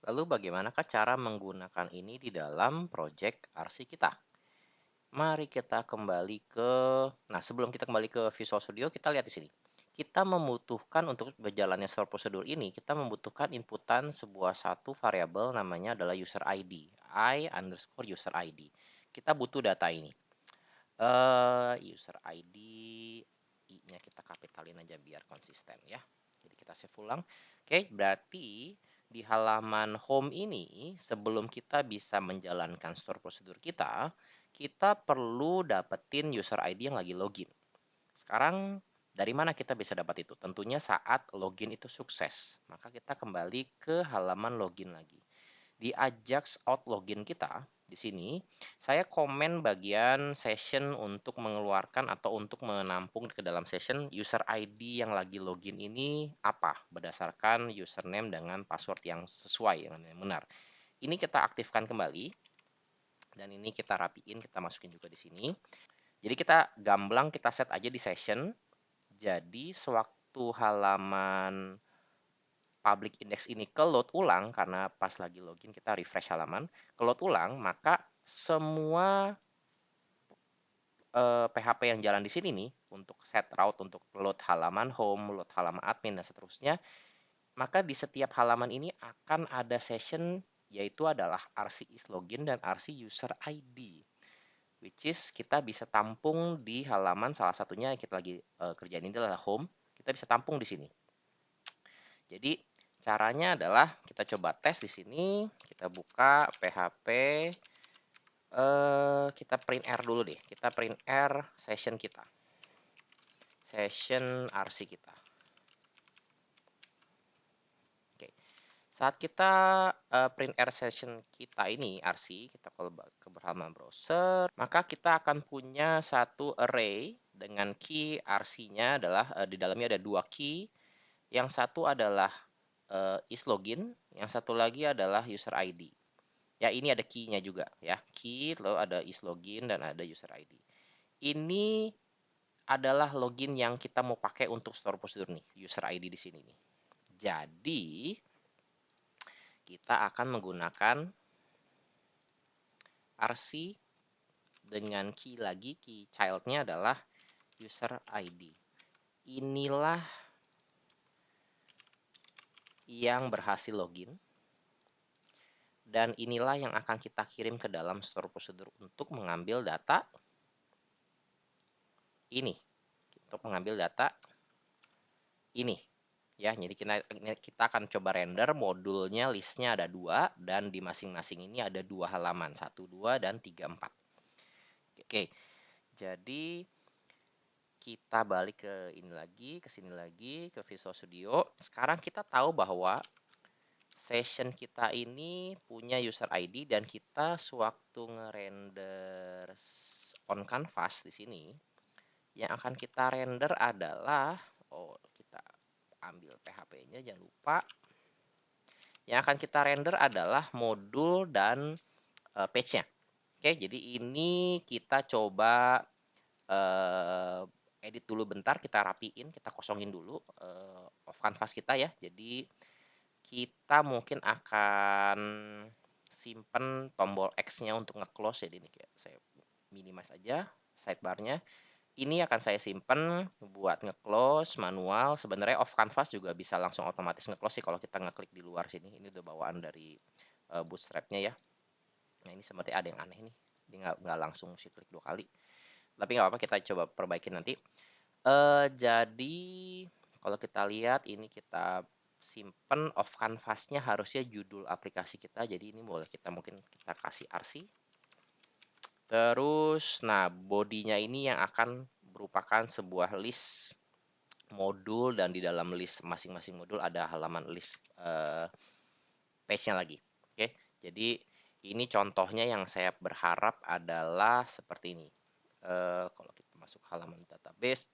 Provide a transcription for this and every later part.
Lalu bagaimanakah cara menggunakan ini di dalam project RC kita? Mari kita kembali ke sebelum kita kembali ke Visual Studio, kita lihat di sini. Kita membutuhkan untuk berjalannya store prosedur ini, kita membutuhkan inputan sebuah satu variabel namanya adalah user ID, I_user ID. Kita butuh data ini. User ID, I-nya kita kapitalin aja biar konsisten ya. Jadi kita save ulang. Oke, berarti di halaman home ini sebelum kita bisa menjalankan store prosedur kita, kita perlu dapetin user ID yang lagi login. Sekarang dari mana kita bisa dapat itu? Tentunya saat login itu sukses. Maka kita kembali ke halaman login lagi. Di Ajax out login kita, di sini saya komen bagian session untuk mengeluarkan atau untuk menampung ke dalam session user ID yang lagi login ini apa berdasarkan username dengan password yang sesuai dengan yang benar. Ini kita aktifkan kembali dan ini kita rapiin, kita masukin juga di sini. Jadi kita gamblang kita set aja di session. Jadi sewaktu halaman public index ini ke load ulang karena pas lagi login kita refresh halaman, ke load ulang maka semua PHP yang jalan di sini nih untuk set route untuk load halaman home, load halaman admin dan seterusnya, maka di setiap halaman ini akan ada session yaitu adalah RC is login dan RC user ID. Which is kita bisa tampung di halaman salah satunya yang kita lagi kerjain ini adalah home, kita bisa tampung di sini. Jadi caranya adalah kita coba tes di sini, kita buka PHP, kita print R dulu deh, kita print R session kita, session RC kita. Oke, saat kita print R session kita ini RC, kita kalau ke halaman browser, maka kita akan punya satu array dengan key RC-nya adalah di dalamnya ada dua key, yang satu adalah is login, yang satu lagi adalah user ID. Ya, ini ada key-nya juga ya. Key, lalu ada is login dan ada user ID. Ini adalah login yang kita mau pakai untuk store prosedur nih, user ID di sini nih. Jadi, kita akan menggunakan RC dengan key lagi, key child-nya adalah user ID. Inilah yang berhasil login. Dan inilah yang akan kita kirim ke dalam store prosedur untuk mengambil data ini. Untuk mengambil data ini. Ya, jadi kita akan coba render modulnya, listnya ada 2 dan di masing-masing ini ada 2 halaman, 1, 2 dan 3, 4. Oke. Jadi kita balik ke ini lagi, ke sini lagi, ke Visual Studio. Sekarang kita tahu bahwa session kita ini punya user ID dan kita sewaktu ngerender on canvas di sini yang akan kita render adalah kita ambil PHP-nya jangan lupa. Yang akan kita render adalah modul dan page-nya. Oke, jadi ini kita coba edit dulu bentar, kita rapiin, kita kosongin dulu off canvas kita ya. Jadi kita mungkin akan simpen tombol X-nya untuk nge-close, jadi ini kayak saya minimize aja sidebar-nya. Ini akan saya simpen buat nge-close manual. Sebenarnya off canvas juga bisa langsung otomatis nge-close sih kalau kita ngeklik di luar sini. Ini udah bawaan dari bootstrap-nya ya. Nah, ini seperti ada yang aneh nih. Dia nggak langsung shift klik 2 kali. Tapi nggak apa-apa, kita coba perbaiki nanti. Jadi kalau kita lihat ini kita simpen off canvas-nya harusnya judul aplikasi kita. Jadi ini boleh kita mungkin kita kasih RC. Terus, nah bodinya ini yang akan merupakan sebuah list modul dan di dalam list masing-masing modul ada halaman list page-nya lagi. Oke, jadi ini contohnya yang saya berharap adalah seperti ini. Kalau kita masuk halaman database,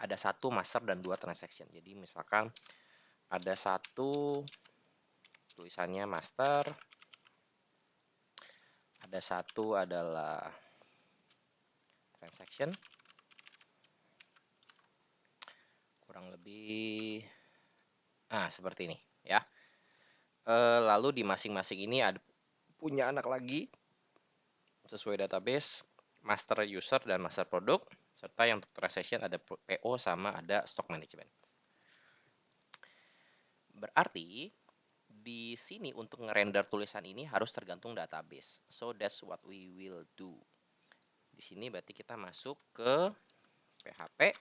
ada 1 master dan 2 transaction. Jadi misalkan ada 1 tulisannya master, ada 1 adalah transaction, kurang lebih seperti ini ya. lalu di masing-masing ini ada punya anak lagi sesuai database, master user dan master product, serta yang untuk transaction ada PO sama ada stock management. Berarti di sini untuk ngerender tulisan ini harus tergantung database. So that's what we will do. Di sini berarti kita masuk ke PHP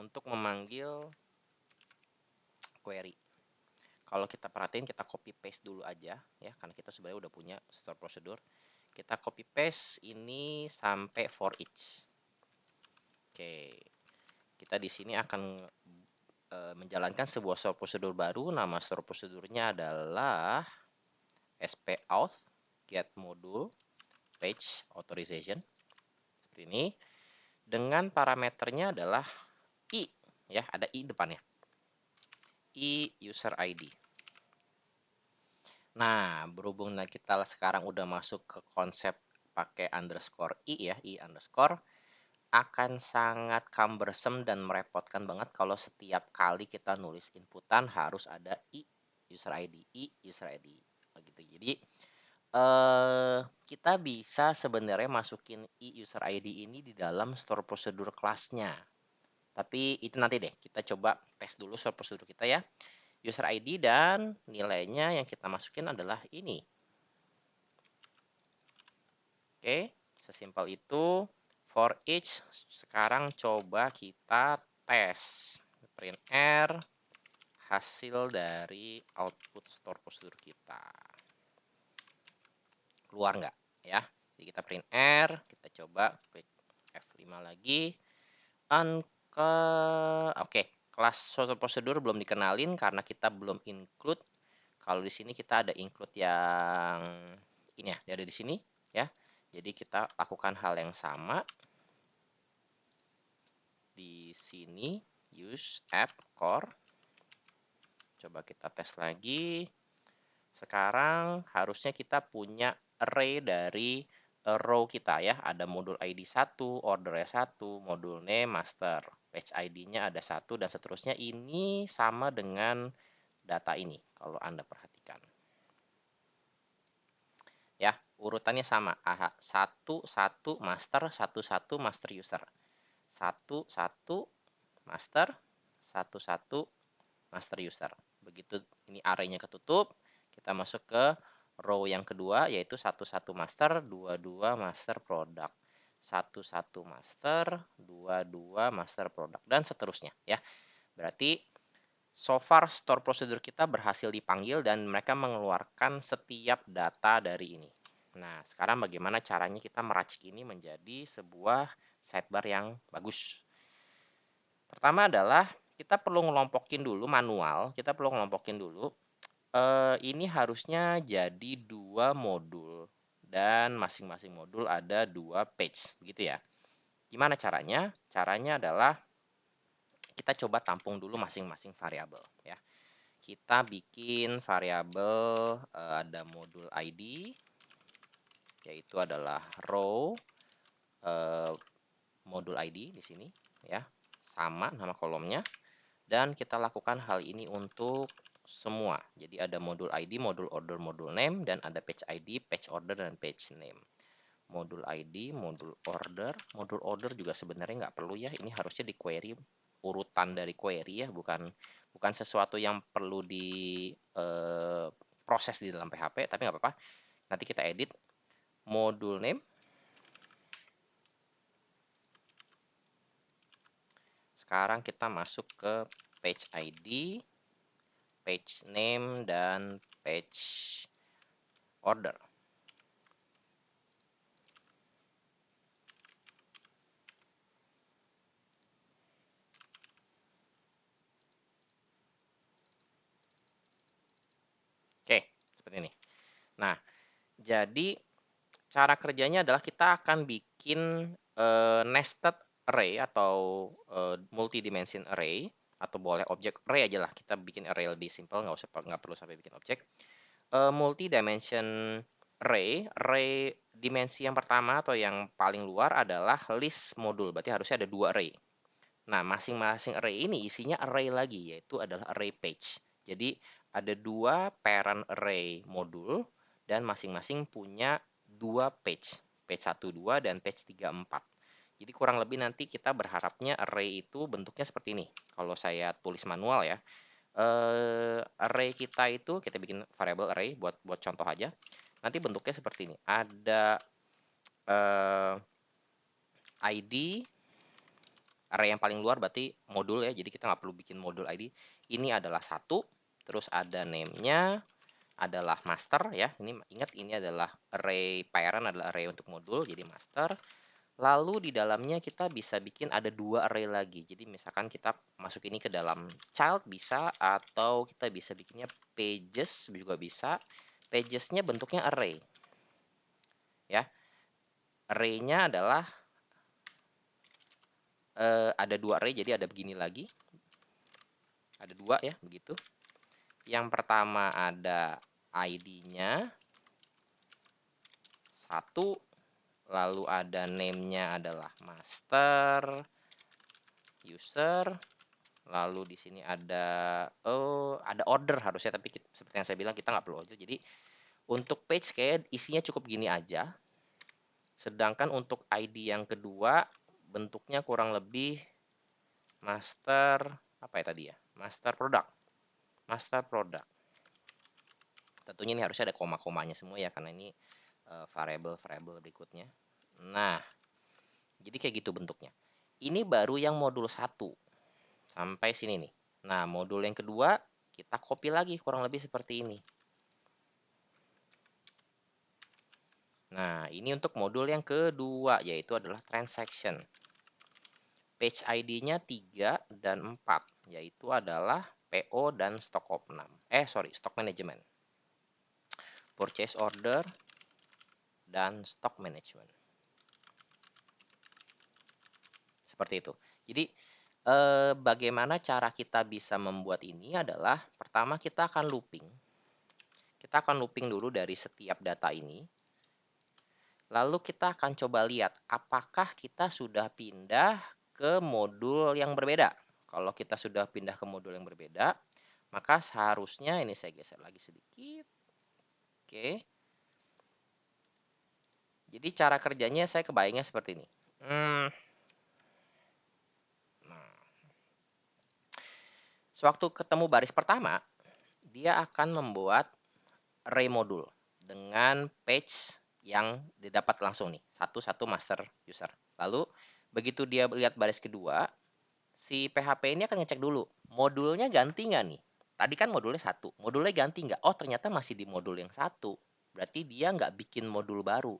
untuk memanggil query. Kalau kita perhatiin, kita copy paste dulu aja ya, karena kita sebenarnya udah punya store procedure. Kita copy paste ini sampai for each. Oke, kita di sini akan menjalankan sebuah store procedure baru. Nama store procedure-nya adalah spauth get module page authorization seperti ini. Dengan parameternya adalah i ya, ada i depannya. I user ID. Nah, berhubung kita sekarang udah masuk ke konsep pakai underscore i ya, i underscore, akan sangat cumbersome dan merepotkan banget kalau setiap kali kita nulis inputan harus ada i user ID begitu. Jadi kita bisa sebenarnya masukin i user ID ini di dalam store procedure kelasnya. Tapi itu nanti deh, kita coba tes dulu store procedure kita ya. User ID dan nilainya yang kita masukin adalah ini. Oke, sesimpel itu. For each, sekarang coba kita tes. Print R, hasil dari output store procedure kita. Keluar nggak? Ya, jadi kita print R, kita coba klik F5 lagi. Oke, kelas store procedure belum dikenalin karena kita belum include. Kalau di sini kita ada include yang ini ya, ada di sini ya. Jadi kita lakukan hal yang sama di sini, use app core. Coba kita tes lagi. Sekarang harusnya kita punya array dari row kita ya. Ada modul ID 1, ordernya 1, modul name, master, page ID-nya ada 1 dan seterusnya. Ini sama dengan data ini kalau Anda perhatikan. Ya, urutannya sama. Aha, 1 1 master, 1 1 master user. 1 1 master, 1 1 master user. Begitu ini array-nya ketutup, kita masuk ke row yang kedua yaitu 1 1 master, 2 2 master product. 1 1 master, 2 2 master product dan seterusnya ya. Berarti so far store procedure kita berhasil dipanggil dan mereka mengeluarkan setiap data dari ini. Nah, sekarang bagaimana caranya kita meracik ini menjadi sebuah sidebar yang bagus. Pertama adalah kita perlu ngelompokin dulu manual, kita perlu ngelompokin dulu. Ini harusnya jadi 2 modul dan masing-masing modul ada 2 page, begitu ya. Gimana caranya? Caranya adalah kita coba tampung dulu masing-masing variabel ya. Kita bikin variabel ada modul ID yaitu adalah row modul ID di sini ya. Sama nama kolomnya dan kita lakukan hal ini untuk semua. Jadi ada modul ID, modul order, modul name dan ada page ID, page order dan page name. Modul ID, modul order juga sebenarnya nggak perlu ya. Ini harusnya di query urutan dari query ya, bukan sesuatu yang perlu di proses di dalam PHP, tapi nggak apa-apa. Nanti kita edit modul name. Sekarang kita masuk ke page ID, page name dan page order. Oke, seperti ini. Nah, jadi cara kerjanya adalah kita akan bikin nested array atau multi-dimension array atau boleh object array aja lah. Kita bikin array lebih simple, nggak perlu sampai bikin objek. Multi-dimension array dimensi yang pertama atau yang paling luar adalah list modul. Berarti harusnya ada 2 array. Nah, masing-masing array ini isinya array lagi, yaitu adalah array page. Jadi ada 2 parent array modul dan masing-masing punya 2 page. Page 1, 2 dan page 3, 4. Jadi kurang lebih nanti kita berharapnya array itu bentuknya seperti ini. Kalau saya tulis manual ya. Array kita itu kita bikin variable array buat contoh aja. Nanti bentuknya seperti ini. Ada ID array yang paling luar berarti modul ya, jadi kita nggak perlu bikin modul ID. Ini adalah 1, terus ada name-nya adalah master ya. Ini ingat, ini adalah array parent adalah array untuk modul, jadi master. Lalu di dalamnya kita bisa bikin ada 2 array lagi. Jadi misalkan kita masuk ini ke dalam child bisa, atau kita bisa bikinnya pages juga bisa. Pages-nya bentuknya array. Ya. Array-nya adalah ada 2 array, jadi ada begini lagi. Ada 2 ya, begitu. Yang pertama ada ID-nya 1, lalu ada name-nya adalah master, user, lalu di sini ada ada order harusnya, tapi seperti yang saya bilang kita nggak perlu order. Jadi untuk page kayak isinya cukup gini aja. Sedangkan untuk ID yang kedua bentuknya kurang lebih master apa ya tadi ya? Master product. Master product. Tentunya ini harusnya ada koma-komanya semua ya, karena ini variable-variable berikutnya. Nah, jadi kayak gitu bentuknya. Ini baru yang modul 1. Sampai sini nih. Nah, modul yang kedua kita copy lagi kurang lebih seperti ini. Nah, ini untuk modul yang kedua, yaitu adalah transaction. Page ID-nya 3 dan 4, yaitu adalah PO dan stock of 6. Stock management. Purchase order dan stock management. Seperti itu. Jadi bagaimana cara kita bisa membuat ini adalah pertama kita akan looping. Kita akan looping dulu dari setiap data ini. Lalu kita akan coba lihat apakah kita sudah pindah ke modul yang berbeda. Kalau kita sudah pindah ke modul yang berbeda, maka seharusnya ini saya geser lagi sedikit. Oke. Jadi cara kerjanya saya kebayangnya seperti ini. Sewaktu ketemu baris pertama, dia akan membuat array modul dengan page yang didapat langsung nih, satu-satu master user. Lalu begitu dia lihat baris kedua, si PHP ini akan ngecek dulu, modulnya ganti nggak nih? Tadi kan modulnya 1, modulnya ganti nggak? Oh ternyata masih di modul yang 1. Berarti dia nggak bikin modul baru,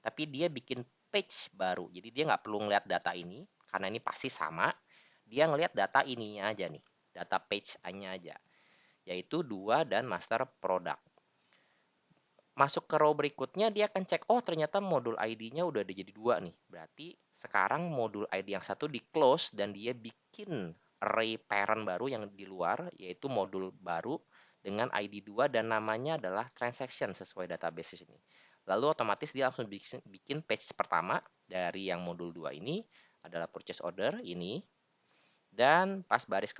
tapi dia bikin page baru. Jadi dia nggak perlu ngeliat data ini, karena ini pasti sama. Dia ngelihat data ininya aja nih, data page-nya aja, yaitu 2 dan master product. Masuk ke row berikutnya dia akan cek, oh ternyata modul ID-nya udah ada jadi 2 nih. Berarti sekarang modul ID yang 1 di close dan dia bikin array parent baru yang di luar, yaitu modul baru dengan ID 2 dan namanya adalah transaction sesuai database ini. Lalu otomatis dia langsung bikin page pertama dari yang modul 2 ini adalah purchase order ini. Dan pas baris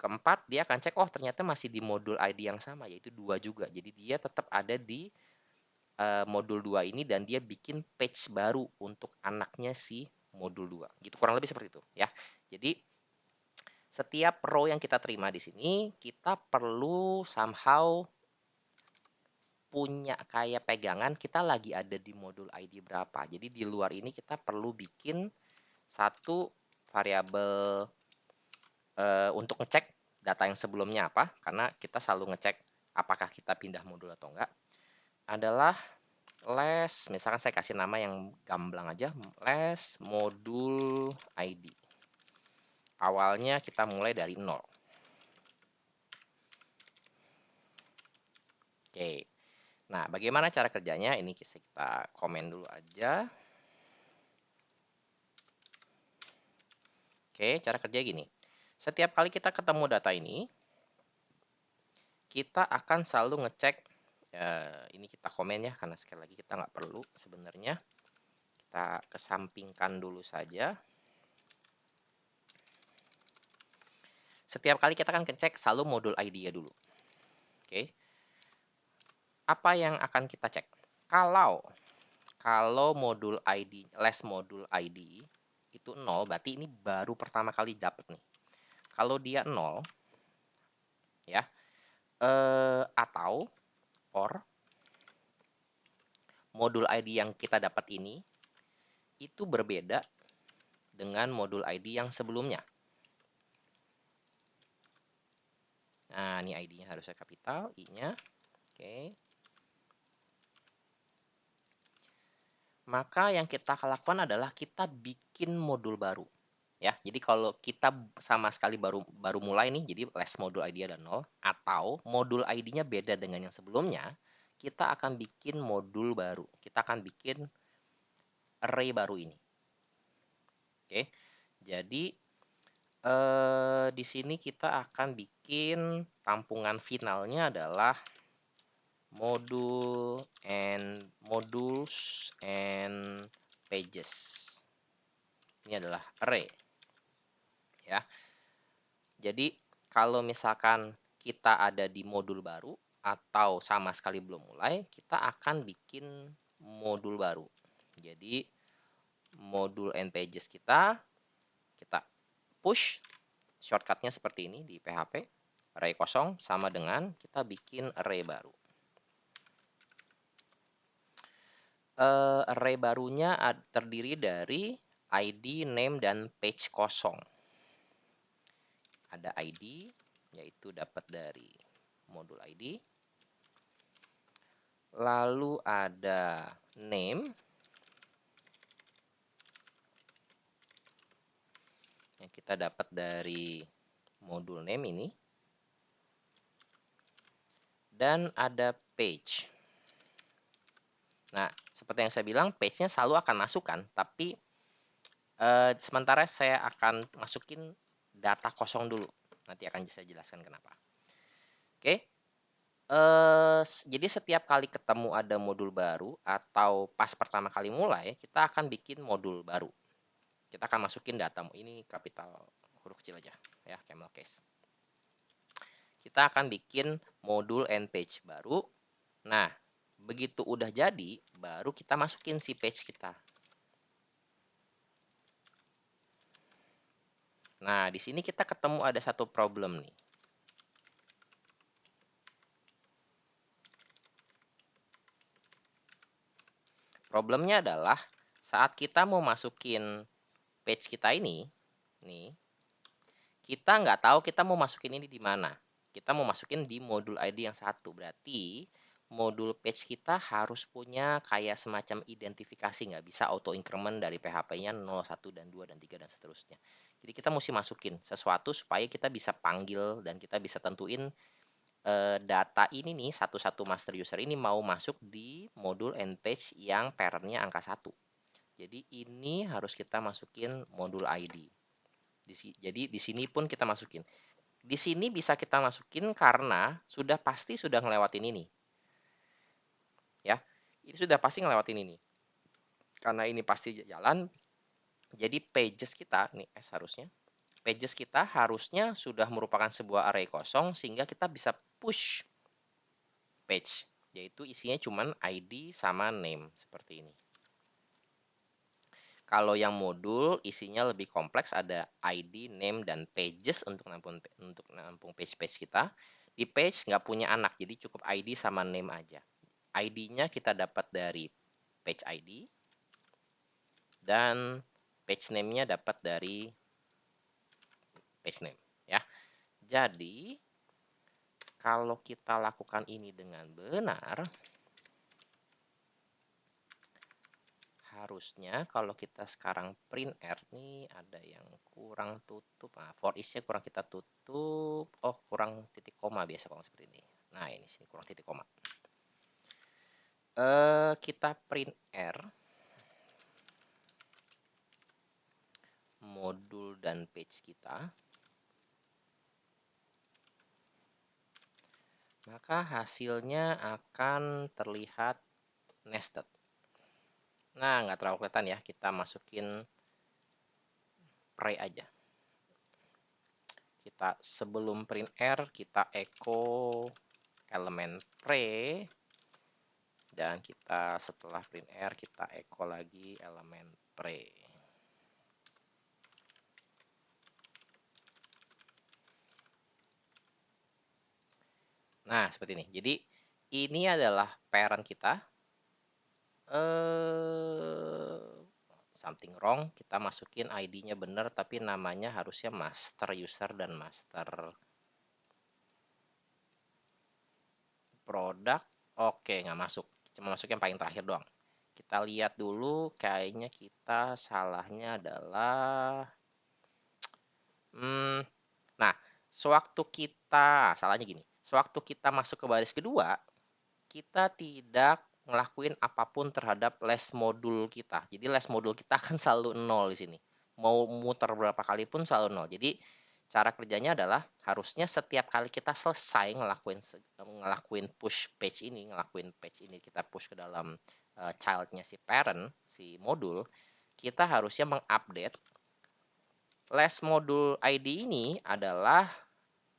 keempat dia akan cek, oh ternyata masih di modul ID yang sama, yaitu 2 juga. Jadi dia tetap ada di modul 2 ini dan dia bikin page baru untuk anaknya si modul 2. Gitu kurang lebih seperti itu ya. Jadi setiap row yang kita terima di sini kita perlu somehow punya kayak pegangan kita lagi ada di modul ID berapa. Jadi di luar ini kita perlu bikin satu variabel untuk ngecek data yang sebelumnya apa, karena kita selalu ngecek apakah kita pindah modul atau enggak, adalah les, misalkan saya kasih nama yang gamblang aja, les modul ID. Awalnya kita mulai dari 0. Oke. Nah, bagaimana cara kerjanya? Ini kita komen dulu aja. Oke, cara kerja gini. Setiap kali kita ketemu data ini, kita akan selalu ngecek, ini kita komen ya, karena sekali lagi kita nggak perlu sebenarnya. Kita kesampingkan dulu saja. Setiap kali kita akan ngecek selalu modul ID-nya dulu. Oke. Apa yang akan kita cek? Kalau modul ID, less modul ID itu 0, berarti ini baru pertama kali dapat nih. Kalau dia 0, ya, atau or modul ID yang kita dapat ini itu berbeda dengan modul ID yang sebelumnya. Nah, ini ID-nya harusnya kapital, I-nya. Oke. Maka yang kita lakukan adalah kita bikin modul baru. Ya, jadi kalau kita sama sekali baru mulai nih, jadi less modul ID ada 0, atau modul ID-nya beda dengan yang sebelumnya, kita akan bikin modul baru. Kita akan bikin array baru ini. Oke. Jadi di sini kita akan bikin tampungan finalnya adalah modules and pages. Ini adalah array, ya. Jadi kalau misalkan kita ada di modul baru atau sama sekali belum mulai, kita akan bikin modul baru. Jadi modul and pages kita push, shortcutnya seperti ini di PHP, array kosong sama dengan kita bikin array baru. Array barunya terdiri dari ID, name, dan page kosong. Ada ID, yaitu dapat dari modul ID. Lalu ada name, yang kita dapat dari modul name ini. Dan ada page. Nah, seperti yang saya bilang, page-nya selalu akan masuk kan, tapi sementara saya akan masukin data kosong dulu. Nanti akan saya jelaskan kenapa. Oke. Jadi setiap kali ketemu ada modul baru atau pas pertama kali mulai, kita akan bikin modul baru. Kita akan masukin data, ini kapital huruf kecil aja, ya, camel case. Kita akan bikin modul and page baru. Nah, begitu udah jadi, baru kita masukin si page kita. Nah, di sini kita ketemu ada satu problem nih. Problemnya adalah saat kita mau masukin page kita ini, nih, kita nggak tahu kita mau masukin ini di mana. Kita mau masukin di modul ID yang satu. Berarti modul page kita harus punya kayak semacam identifikasi, nggak bisa auto increment dari PHP-nya 0, 1, dan 2, dan 3, dan seterusnya. Jadi kita mesti masukin sesuatu supaya kita bisa panggil dan kita bisa tentuin data ini nih, satu-satu master user ini mau masuk di modul and page yang parentnya angka 1. Jadi ini harus kita masukin modul ID. Jadi di sini pun kita masukin. Di sini bisa kita masukin karena pasti sudah ngelewatin ini. Ya, ini sudah pasti ngelewatin ini. Karena ini pasti jalan, jadi pages kita, nih S harusnya, pages kita harusnya sudah merupakan sebuah array kosong sehingga kita bisa push page, yaitu isinya cuman ID sama name, seperti ini. Kalau yang modul isinya lebih kompleks, ada ID, name, dan pages untuk nampung page-page kita. Di page nggak punya anak, jadi cukup ID sama name aja. ID-nya kita dapat dari page ID, dan page name-nya dapat dari page name, ya. Jadi kalau kita lakukan ini dengan benar, harusnya kalau kita sekarang print R nih ada yang kurang tutup. Nah, for each-nya kurang kita tutup. Oh, kurang titik koma biasa kalau seperti ini. Nah, ini sini kurang titik koma. Kita print R modul dan page kita. Maka hasilnya akan terlihat nested. Nah, nggak terlalu kelihatan ya. Kita masukin array aja. Kita sebelum print R, kita echo elemen pre, dan kita setelah print r kita echo lagi elemen pre. Nah, seperti ini. Jadi ini adalah parent kita. Something wrong, kita masukin ID-nya bener tapi namanya harusnya master user dan master product. Oke, nggak masuk, cuma masuk yang paling terakhir doang. Kita lihat dulu, kayaknya kita salahnya adalah nah, sewaktu kita salahnya gini, sewaktu kita masuk ke baris kedua, kita tidak ngelakuin apapun terhadap less modul kita. Jadi less modul kita akan selalu 0 di sini. Mau muter berapa kali pun selalu 0. Jadi cara kerjanya adalah harusnya setiap kali kita selesai ngelakuin push page ini, kita push ke dalam childnya si parent, si modul, kita harusnya mengupdate less modul ID ini adalah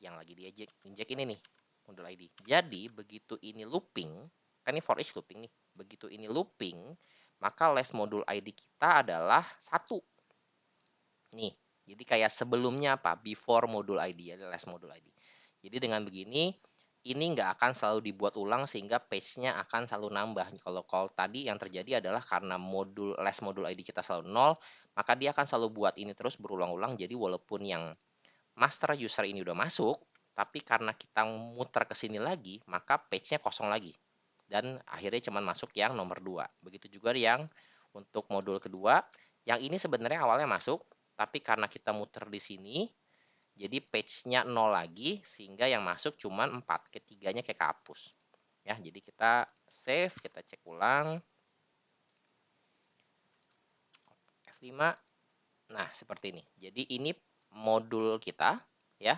yang lagi diinjek ini nih, modul ID. Jadi begitu ini looping, kan ini for each looping nih. Begitu ini looping, maka less modul ID kita adalah 1. Nih, jadi kayak sebelumnya apa? Before modul ID, ya less modul ID. Jadi dengan begini, ini nggak akan selalu dibuat ulang sehingga page-nya akan selalu nambah. Kalau tadi yang terjadi adalah karena less modul ID kita selalu 0, maka dia akan selalu buat ini terus berulang-ulang. Jadi walaupun yang master user ini udah masuk, tapi karena kita muter ke sini lagi, maka page-nya kosong lagi. Dan akhirnya cuma masuk yang nomor 2. Begitu juga yang untuk modul kedua, yang ini sebenarnya awalnya masuk, tapi karena kita muter di sini, jadi page-nya 0 lagi, sehingga yang masuk cuma 4. Ketiganya kayak kehapus. Ya, jadi kita save, kita cek ulang. F5. Nah, seperti ini. Jadi ini modul kita, ya.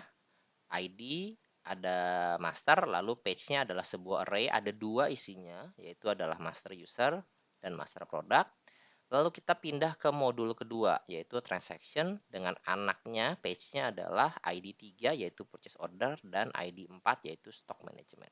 ID, ada master, lalu page-nya adalah sebuah array, ada 2 isinya, yaitu adalah master user dan master product. Lalu kita pindah ke modul kedua, yaitu transaction, dengan anaknya page-nya adalah ID 3, yaitu purchase order, dan ID 4, yaitu stock management.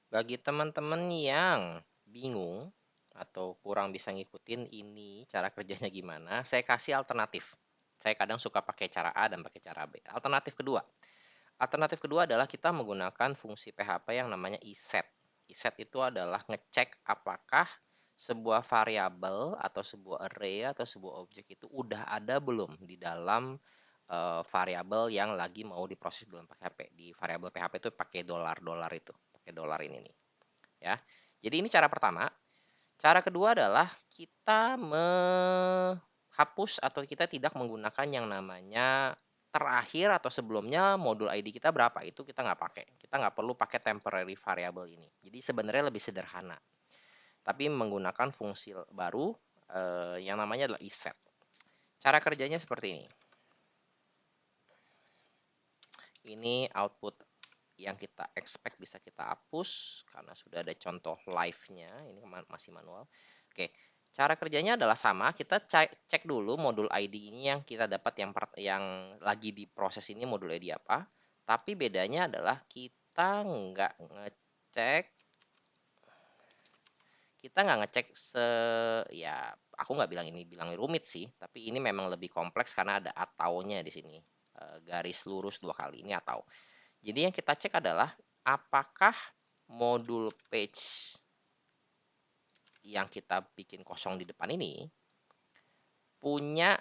Bagi teman-teman yang bingung atau kurang bisa ngikutin ini cara kerjanya gimana, saya kasih alternatif. Saya kadang suka pakai cara A dan pakai cara B. Alternatif kedua adalah kita menggunakan fungsi PHP yang namanya iset. Iset itu adalah ngecek apakah sebuah variabel atau sebuah array atau sebuah objek itu udah ada belum di dalam variabel yang lagi mau diproses dalam PHP. Di variabel PHP itu pakai dolar itu, pakai dolar ini nih. Ya. Jadi ini cara pertama. Cara kedua adalah kita menghapus atau kita tidak menggunakan yang namanya terakhir atau sebelumnya modul ID kita berapa, itu kita nggak pakai. Kita nggak perlu pakai temporary variable ini. Jadi sebenarnya lebih sederhana. Tapi menggunakan fungsi baru yang namanya adalah iset. Cara kerjanya seperti ini. Ini output yang kita expect bisa kita hapus karena sudah ada contoh live-nya. Ini masih manual. Oke, cara kerjanya adalah sama. Kita cek dulu modul ID ini yang kita dapat yang lagi diproses ini modul ID apa. Tapi bedanya adalah kita nggak ngecek ya aku nggak bilang rumit sih, tapi ini memang lebih kompleks karena ada ataunya di sini. Garis lurus 2 kali ini atau. Jadi yang kita cek adalah apakah modul page yang kita bikin kosong di depan ini punya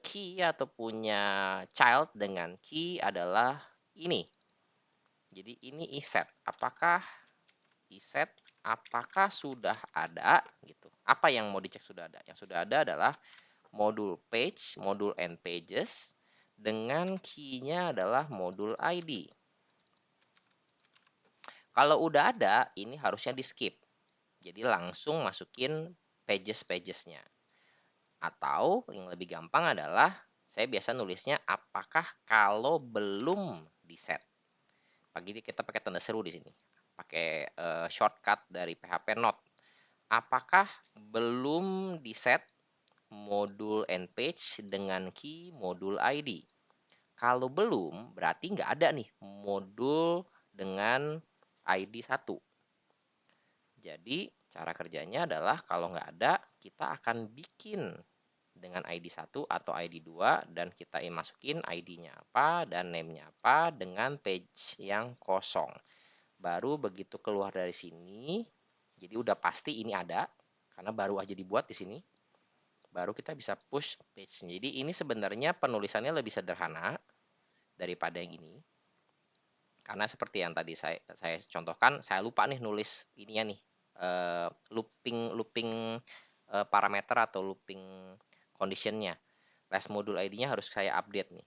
key atau punya child dengan key adalah ini. Jadi ini iset. Apakah sudah ada gitu. Apa yang mau dicek sudah ada? Yang sudah ada adalah modul page, modul and pages dengan key-nya adalah modul ID. Kalau udah ada, ini harusnya di skip. Jadi langsung masukin pages-pagesnya. Atau yang lebih gampang adalah saya biasa nulisnya apakah kalau belum di set. Pagi kita pakai tanda seru di sini. Pakai shortcut dari PHP Note. Apakah belum di set modul and page dengan key modul ID? Kalau belum, berarti nggak ada nih modul dengan ID 1. Jadi, cara kerjanya adalah kalau nggak ada, kita akan bikin dengan ID 1 atau ID 2 dan kita masukin ID-nya apa dan name-nya apa dengan page yang kosong. Baru begitu keluar dari sini, jadi udah pasti ini ada karena baru aja dibuat di sini. Baru kita bisa push page. Jadi ini sebenarnya penulisannya lebih sederhana daripada yang ini. Karena seperti yang tadi saya contohkan, saya lupa nih nulis ininya nih, looping looping parameter atau looping conditionnya. Last module ID-nya harus saya update nih,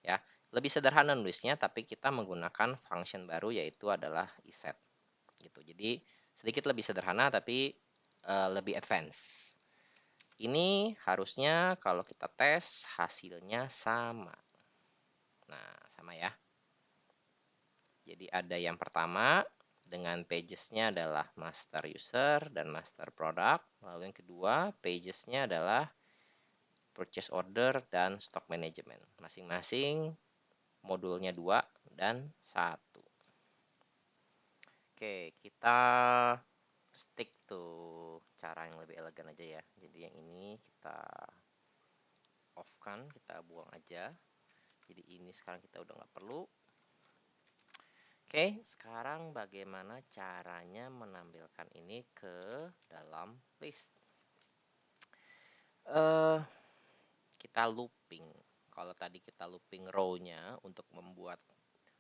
ya. Lebih sederhana nulisnya, tapi kita menggunakan function baru yaitu adalah iset, gitu. Jadi sedikit lebih sederhana, tapi lebih advance. Ini harusnya kalau kita tes hasilnya sama. Nah, sama ya. Jadi ada yang pertama dengan pages-nya adalah master user dan master product. Lalu yang kedua pages-nya adalah purchase order dan stock management. Masing-masing modulnya 2 dan 1. Oke, kita stick to cara yang lebih elegan aja ya. Jadi yang ini kita off kan, kita buang aja. Jadi ini sekarang kita udah nggak perlu. Oke, sekarang bagaimana caranya menampilkan ini ke dalam list? Kita looping. Kalau tadi kita looping row-nya untuk membuat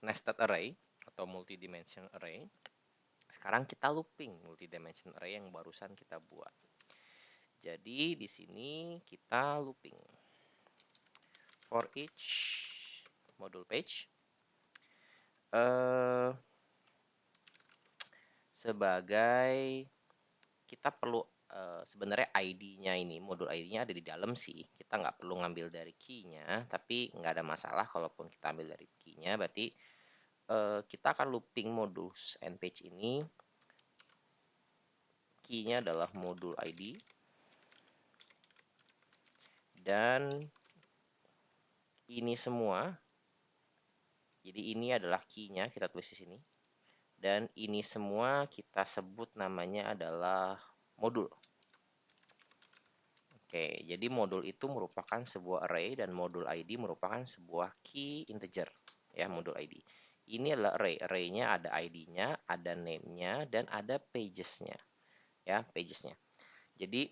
nested array atau multi-dimension array, sekarang kita looping multi-dimension array yang barusan kita buat. Jadi di sini kita looping for each module page sebagai kita perlu sebenarnya ID-nya ini, modul ID-nya ada di dalam sih. Kita nggak perlu ngambil dari key-nya, tapi nggak ada masalah kalaupun kita ambil dari key-nya. Berarti kita akan looping modules and page ini. Key-nya adalah modul ID. Dan ini semua, jadi ini adalah key-nya, kita tulis di sini. Dan ini semua kita sebut namanya adalah modul. Oke, jadi modul itu merupakan sebuah array dan modul ID merupakan sebuah key integer, ya, modul ID. Ini adalah array. Array-nya ada ID-nya, ada name-nya, dan ada pages-nya, ya, pages-nya. Jadi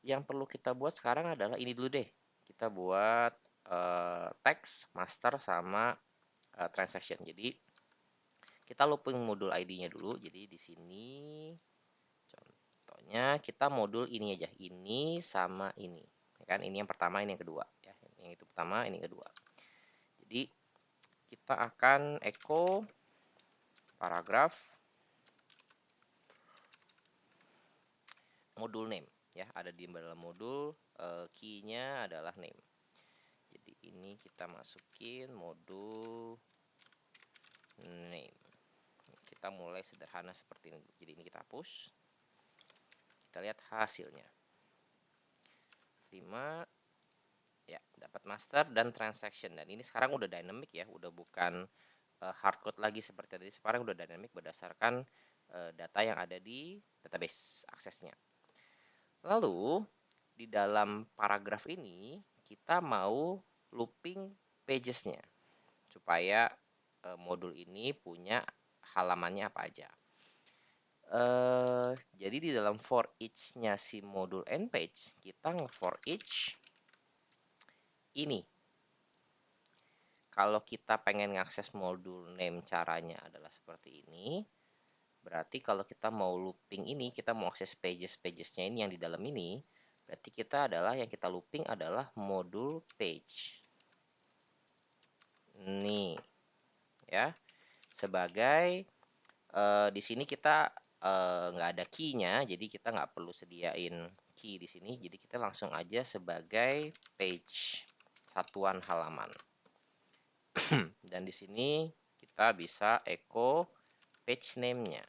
yang perlu kita buat sekarang adalah ini dulu deh. Kita buat text, master, sama transaction. Jadi kita looping modul ID-nya dulu. Jadi di sini contohnya kita modul ini aja, ini sama ini. Kan ini yang pertama, ini yang kedua, ya. Yang itu pertama, ini yang kedua. Jadi kita akan echo paragraph modul name, ya. Ada di dalam modul, key-nya adalah name. Jadi ini kita masukin modul name. Kita mulai sederhana seperti ini. Jadi ini kita hapus. Kita lihat hasilnya. 5, ya, dapat master dan transaction. Dan ini sekarang udah dynamic ya, udah bukan hardcode lagi seperti tadi. Sekarang udah dynamic berdasarkan data yang ada di database aksesnya. Lalu di dalam paragraf ini kita mau looping pages-nya supaya modul ini punya halamannya apa aja. Jadi di dalam for each-nya si modul end page, kita nge-for each ini. Kalau kita pengen ngakses modul name, caranya adalah seperti ini. Berarti kalau kita mau looping ini, kita mau akses pages-pagesnya ini yang di dalam ini, berarti kita adalah yang kita looping adalah modul page. Nih, ya. Sebagai di sini kita nggak ada key-nya, jadi kita nggak perlu sediain key di sini. Jadi kita langsung aja sebagai page, satuan halaman. Dan di sini kita bisa echo page name-nya.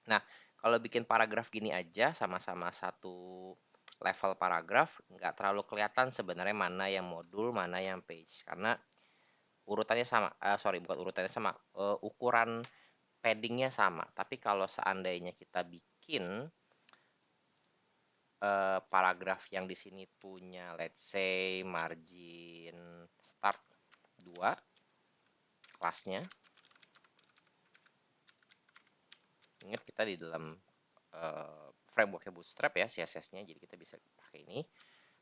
Nah, kalau bikin paragraf gini aja sama-sama satu level paragraf, nggak terlalu kelihatan sebenarnya mana yang modul, mana yang page. Karena urutannya sama, sorry bukan urutannya sama, ukuran padding-nya sama. Tapi kalau seandainya kita bikin, paragraf yang di sini punya let's say margin start 2 kelasnya. Ingat kita di dalam, framework-nya Bootstrap ya CSS-nya, jadi kita bisa pakai ini.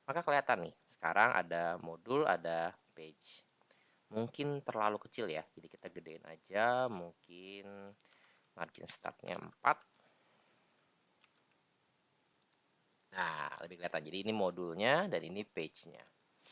Maka kelihatan nih, sekarang ada modul, ada page. Mungkin terlalu kecil ya, jadi kita gedein aja, mungkin margin startnya 4. Nah, lebih kelihatan. Jadi ini modulnya dan ini page-nya.